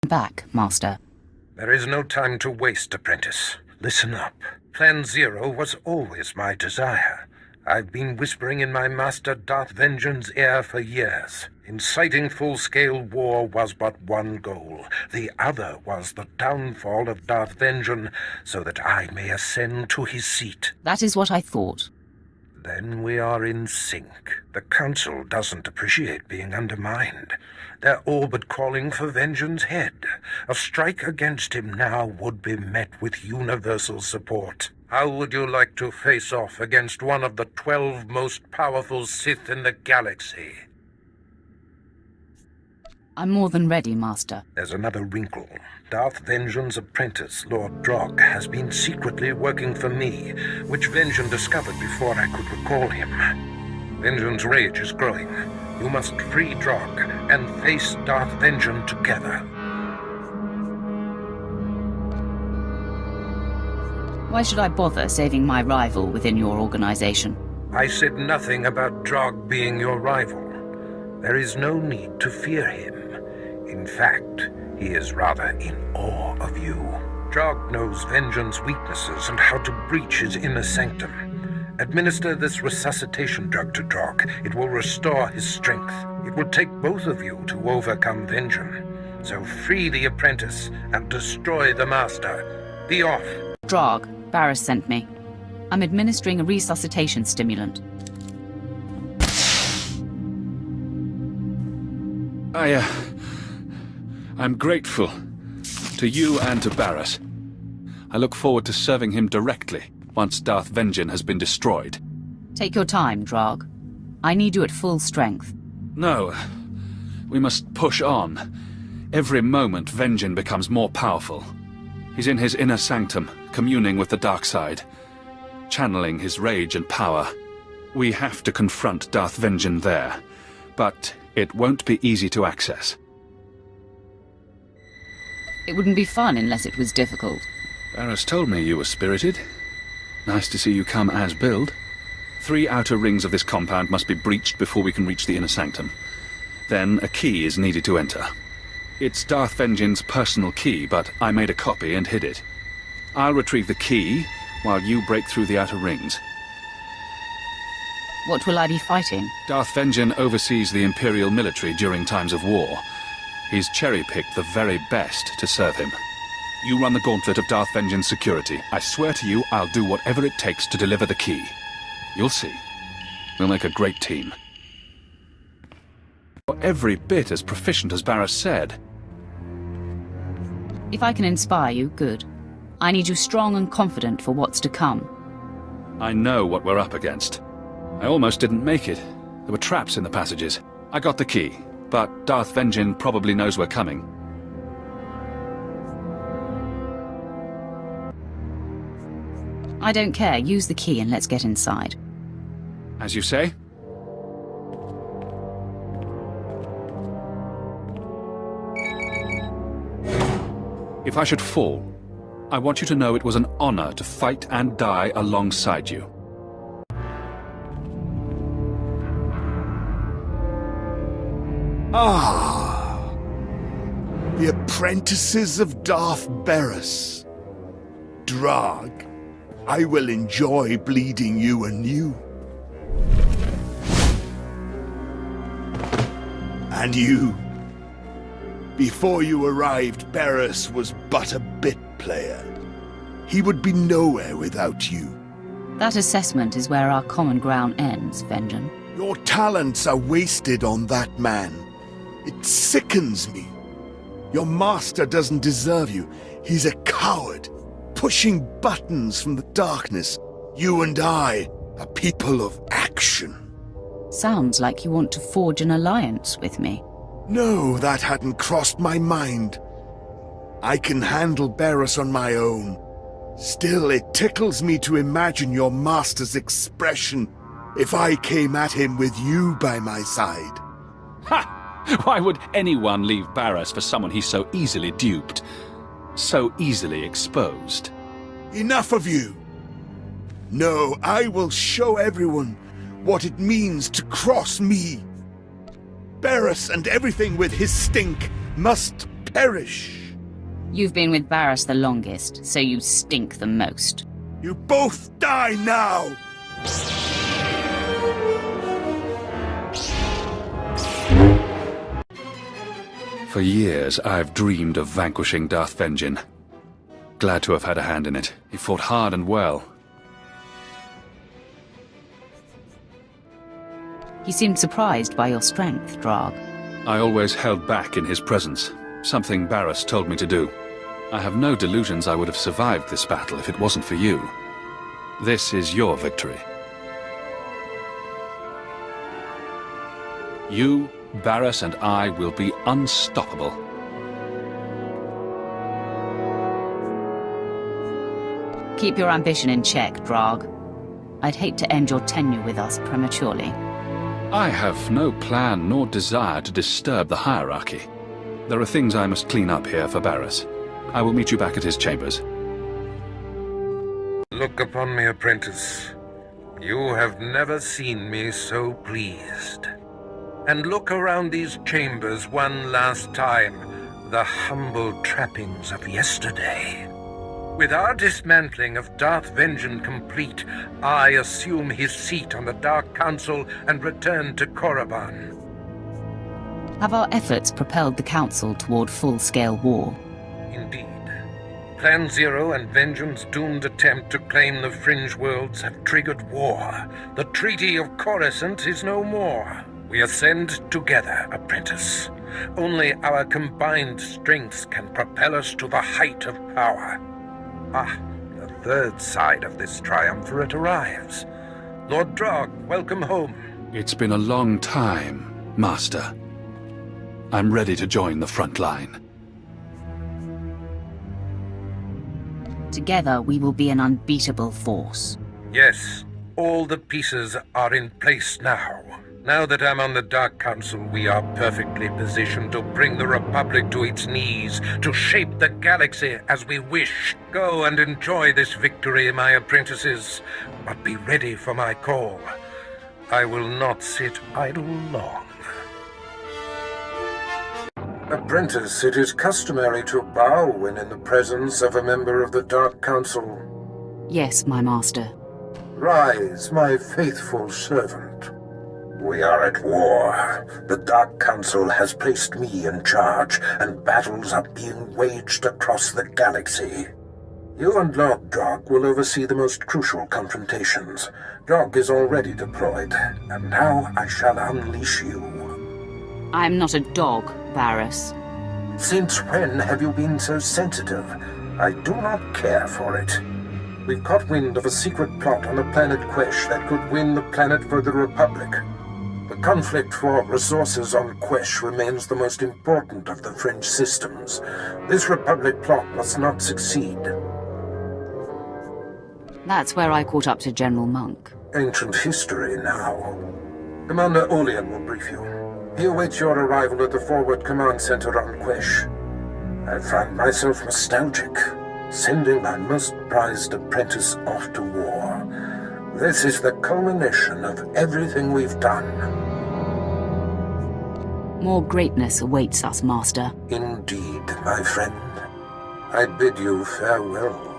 Back, Master. There is no time to waste, apprentice. Listen up. Plan Zero was always my desire. I've been whispering in my master Darth Vengeance's ear for years. Inciting full-scale war was but one goal. The other was the downfall of Darth Vengeance, so that I may ascend to his seat. That is what I thought. Then we are in sync. The Council doesn't appreciate being undermined. They're all but calling for Vengeance's head. A strike against him now would be met with universal support. How would you like to face off against one of the 12 most powerful Sith in the galaxy? I'm more than ready, Master. There's another wrinkle. Darth Vengeance's apprentice, Lord Drog, has been secretly working for me, which Vengeance discovered before I could recall him. Vengeance's rage is growing. You must free Drog and face Darth Vengeance together. Why should I bother saving my rival within your organization? I said nothing about Drog being your rival. There is no need to fear him. In fact, he is rather in awe of you. Drog knows Vengeance's weaknesses and how to breach his inner sanctum. Administer this resuscitation drug to Drog. It will restore his strength. It will take both of you to overcome Vengeance. So free the apprentice and destroy the master. Be off. Drog, Barris sent me. I'm administering a resuscitation stimulant. I'm grateful to you and to Barris. I look forward to serving him directly once Darth Vengeance has been destroyed. Take your time, Drog. I need you at full strength. No, we must push on. Every moment Vengeance becomes more powerful. He's in his inner sanctum, communing with the dark side, channeling his rage and power. We have to confront Darth Vengeance there, but it won't be easy to access. It wouldn't be fun unless it was difficult. Barris told me you were spirited. Nice to see you come as build. 3 outer rings of this compound must be breached before we can reach the inner sanctum. Then a key is needed to enter. It's Darth Vengeance's personal key, but I made a copy and hid it. I'll retrieve the key while you break through the outer rings. What will I be fighting? Darth Vengeance oversees the Imperial military during times of war. He's cherry-picked the very best to serve him. You run the gauntlet of Darth Vengeance security. I swear to you, I'll do whatever it takes to deliver the key. You'll see. We'll make a great team. You're every bit as proficient as Barris said. If I can inspire you, good. I need you strong and confident for what's to come. I know what we're up against. I almost didn't make it. There were traps in the passages. I got the key, but Darth Vengeance probably knows we're coming. I don't care. Use the key and let's get inside. As you say. If I should fall, I want you to know it was an honor to fight and die alongside you. Ah, the apprentices of Darth Barris. Drog, I will enjoy bleeding you anew. And you. Before you arrived, Barris was but a bit player. He would be nowhere without you. That assessment is where our common ground ends, Vengeance. Your talents are wasted on that man. It sickens me. Your master doesn't deserve you. He's a coward, pushing buttons from the darkness. You and I are people of action. Sounds like you want to forge an alliance with me. No, that hadn't crossed my mind. I can handle Barris on my own. Still, it tickles me to imagine your master's expression if I came at him with you by my side. Ha! Why would anyone leave Barris for someone he's so easily duped? So easily exposed? Enough of you! No, I will show everyone what it means to cross me. Barris and everything with his stink must perish. You've been with Barris the longest, so you stink the most. You both die now! For years, I've dreamed of vanquishing Darth Vengeance. Glad to have had a hand in it. He fought hard and well. He seemed surprised by your strength, Drog. I always held back in his presence, something Barris told me to do. I have no delusions I would have survived this battle if it wasn't for you. This is your victory. You, Barris, and I will be unstoppable. Keep your ambition in check, Drog. I'd hate to end your tenure with us prematurely. I have no plan nor desire to disturb the hierarchy. There are things I must clean up here for Barris. I will meet you back at his chambers. Look upon me, apprentice. You have never seen me so pleased. And look around these chambers one last time, the humble trappings of yesterday. With our dismantling of Darth Vengeance complete, I assume his seat on the Dark Council and return to Korriban. Have our efforts propelled the Council toward full-scale war? Indeed. Plan Zero and Vengeance's doomed attempt to claim the Fringe Worlds have triggered war. The Treaty of Coruscant is no more. We ascend together, apprentice. Only our combined strengths can propel us to the height of power. Ah, the third side of this triumvirate arrives. Lord Drog, welcome home. It's been a long time, Master. I'm ready to join the front line. Together, we will be an unbeatable force. Yes, all the pieces are in place now. Now that I'm on the Dark Council, we are perfectly positioned to bring the Republic to its knees, to shape the galaxy as we wish. Go and enjoy this victory, my apprentices, but be ready for my call. I will not sit idle long. Apprentice, it is customary to bow when in the presence of a member of the Dark Council. Yes, my master. Rise, my faithful servant. We are at war. The Dark Council has placed me in charge, and battles are being waged across the galaxy. You and Lord Drog will oversee the most crucial confrontations. Drog is already deployed, and now I shall unleash you. I am not a dog, Barris. Since when have you been so sensitive? I do not care for it. We've caught wind of a secret plot on the planet Quesh that could win the planet for the Republic. The conflict for resources on Quesh remains the most important of the Fringe systems. This Republic plot must not succeed. That's where I caught up to General Monk. Ancient history now. Commander Olean will brief you. He awaits your arrival at the Forward Command Center on Quesh. I find myself nostalgic, sending my most prized apprentice off to war. This is the culmination of everything we've done. More greatness awaits us, Master. Indeed, my friend. I bid you farewell.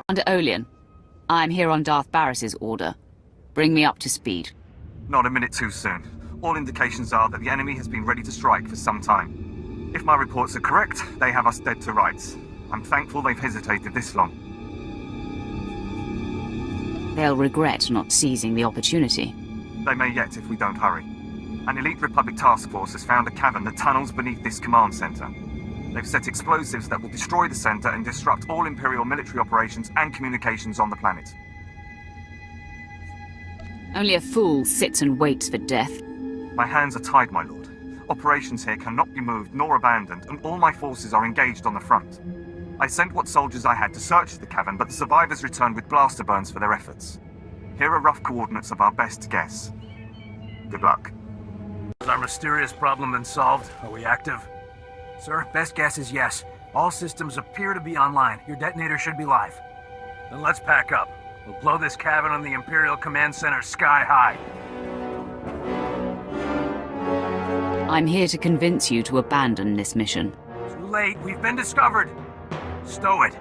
Under Olean, I'm here on Darth Barris's order. Bring me up to speed. Not a minute too soon. All indications are that the enemy has been ready to strike for some time. If my reports are correct, they have us dead to rights. I'm thankful they've hesitated this long. They'll regret not seizing the opportunity. They may yet if we don't hurry. An elite Republic task force has found a cavern that tunnels beneath this command center. They've set explosives that will destroy the center and disrupt all Imperial military operations and communications on the planet. Only a fool sits and waits for death. My hands are tied, my lord. Operations here cannot be moved nor abandoned, and all my forces are engaged on the front. I sent what soldiers I had to search the cavern, but the survivors returned with blaster burns for their efforts. Here are rough coordinates of our best guess. Good luck. Has our mysterious problem been solved? Are we active? Sir, best guess is yes. All systems appear to be online. Your detonator should be live. Then let's pack up. We'll blow this cavern on the Imperial Command Center sky high. I'm here to convince you to abandon this mission. Too late. We've been discovered. Stow it.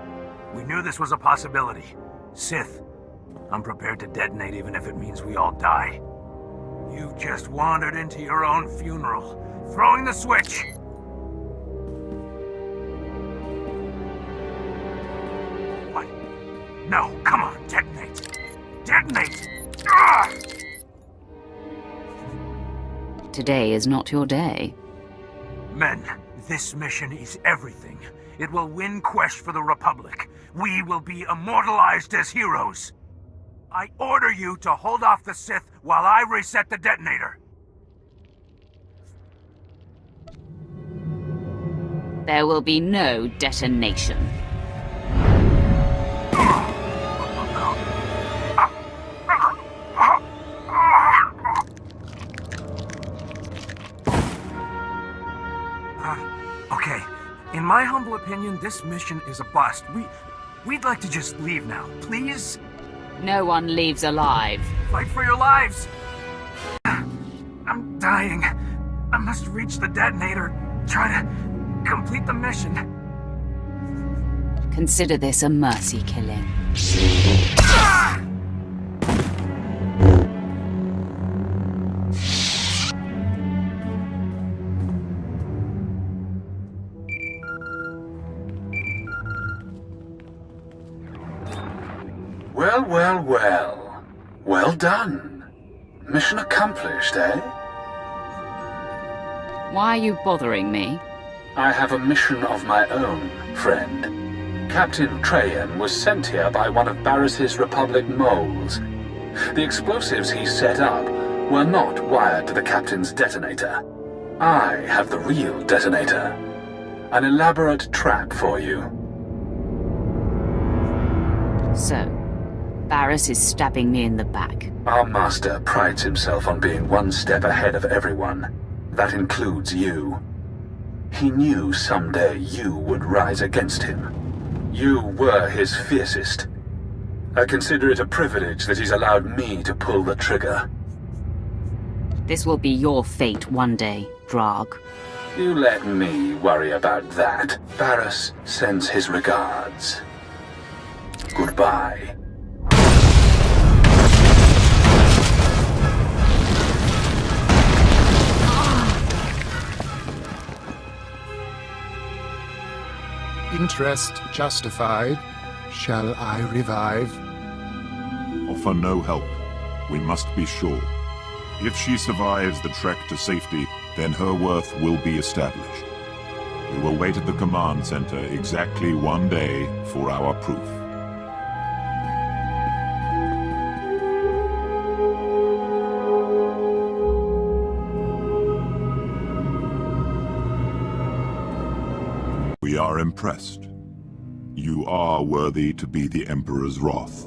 We knew this was a possibility. Sith. I'm prepared to detonate even if it means we all die. You've just wandered into your own funeral. Throwing the switch! What? No, come on, detonate! Detonate! Ah! Today is not your day. Men, this mission is everything. It will win Quest for the Republic. We will be immortalized as heroes. I order you to hold off the Sith while I reset the detonator. There will be no detonation. Okay. In my humble opinion, this mission is a bust. We'd like to just leave now, please? No one leaves alive. Fight for your lives! I'm dying. I must reach the detonator. Try to complete the mission. Consider this a mercy killing. Well, well, well. Well done. Mission accomplished, eh? Why are you bothering me? I have a mission of my own, friend. Captain Trajan was sent here by one of Barris's Republic moles. The explosives he set up were not wired to the Captain's detonator. I have the real detonator. An elaborate trap for you. So, Barris is stabbing me in the back. Our master prides himself on being one step ahead of everyone. That includes you. He knew someday you would rise against him. You were his fiercest. I consider it a privilege that he's allowed me to pull the trigger. This will be your fate one day, Drog. You let me worry about that. Barris sends his regards. Goodbye. Interest justified. Shall I revive? Offer no help. We must be sure. If she survives the trek to safety, then her worth will be established. We will wait at the command center exactly 1 day for our proof. We are impressed. You are worthy to be the Emperor's wrath.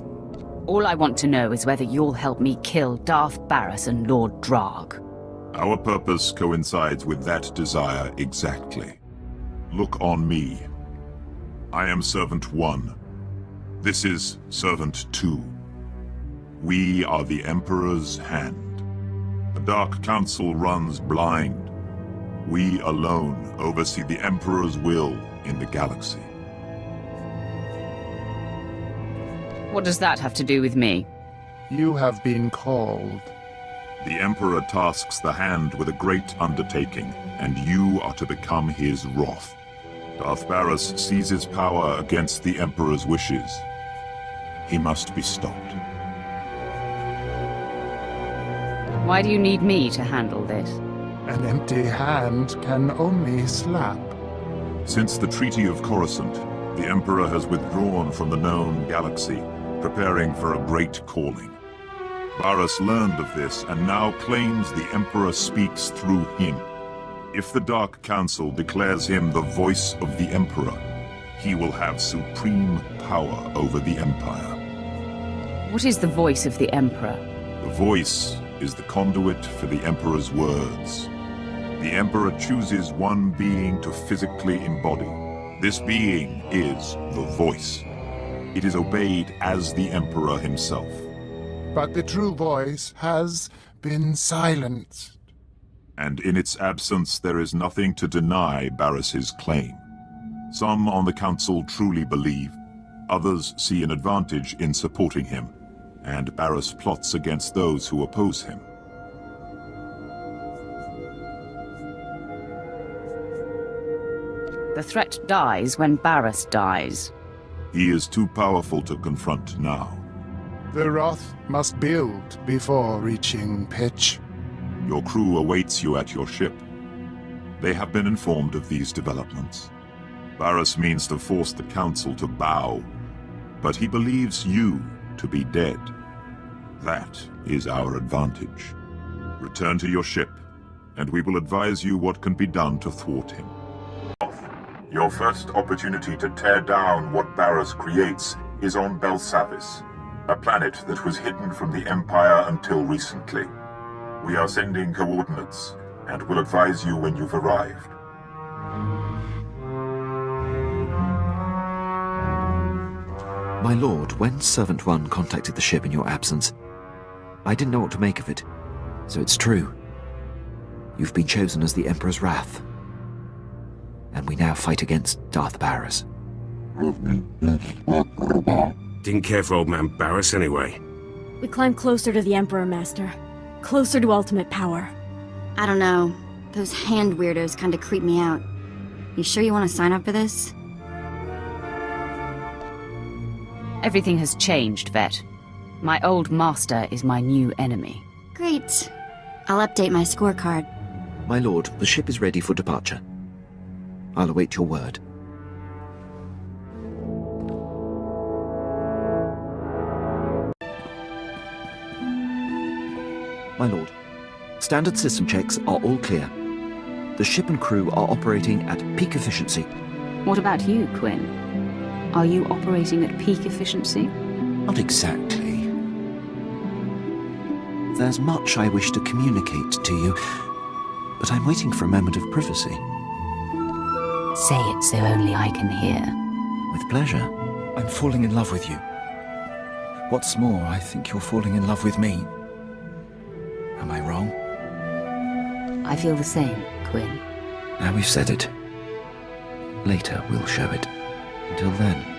All I want to know is whether you'll help me kill Darth Barris and Lord Drog. Our purpose coincides with that desire exactly. Look on me. I am Servant 1. This is Servant 2. We are the Emperor's hand. The Dark Council runs blind. We alone oversee the Emperor's will in the galaxy. What does that have to do with me? You have been called. The Emperor tasks the Hand with a great undertaking, and you are to become his wrath. Darth Barris seizes power against the Emperor's wishes. He must be stopped. Why do you need me to handle this? An empty hand can only slap. Since the Treaty of Coruscant, the Emperor has withdrawn from the known galaxy, preparing for a great calling. Barris learned of this and now claims the Emperor speaks through him. If the Dark Council declares him the voice of the Emperor, he will have supreme power over the Empire. What is the voice of the Emperor? The voice is the conduit for the Emperor's words. The Emperor chooses one being to physically embody. This being is the voice. It is obeyed as the Emperor himself. But the true voice has been silenced. and in its absence there is nothing to deny Barris's claim. Some on the Council truly believe, others see an advantage in supporting him, and Barris plots against those who oppose him. The threat dies when Barris dies. He is too powerful to confront now. The wrath must build before reaching pitch. Your crew awaits you at your ship. They have been informed of these developments. Barris means to force the Council to bow, but he believes you to be dead. That is our advantage. Return to your ship, and we will advise you what can be done to thwart him. Your first opportunity to tear down what Barris creates is on Belsavis, a planet that was hidden from the Empire until recently. We are sending coordinates, and will advise you when you've arrived. My lord, when Servant 1 contacted the ship in your absence, I didn't know what to make of it. So it's true. You've been chosen as the Emperor's wrath. And we now fight against Darth Barris. Didn't care for old man Barris anyway. We climb closer to the Emperor, Master. Closer to ultimate power. I don't know. Those hand weirdos kinda creep me out. You sure you want to sign up for this? Everything has changed, Vet. My old master is my new enemy. Great. I'll update my scorecard. My lord, the ship is ready for departure. I'll await your word. My lord, standard system checks are all clear. The ship and crew are operating at peak efficiency. What about you, Quinn? Are you operating at peak efficiency? Not exactly. There's much I wish to communicate to you, but I'm waiting for a moment of privacy. Say it so only I can hear. With pleasure. I'm falling in love with you. What's more, I think you're falling in love with me. Am I wrong? I feel the same, Quinn. Now we've said it. Later we'll show it. Until then...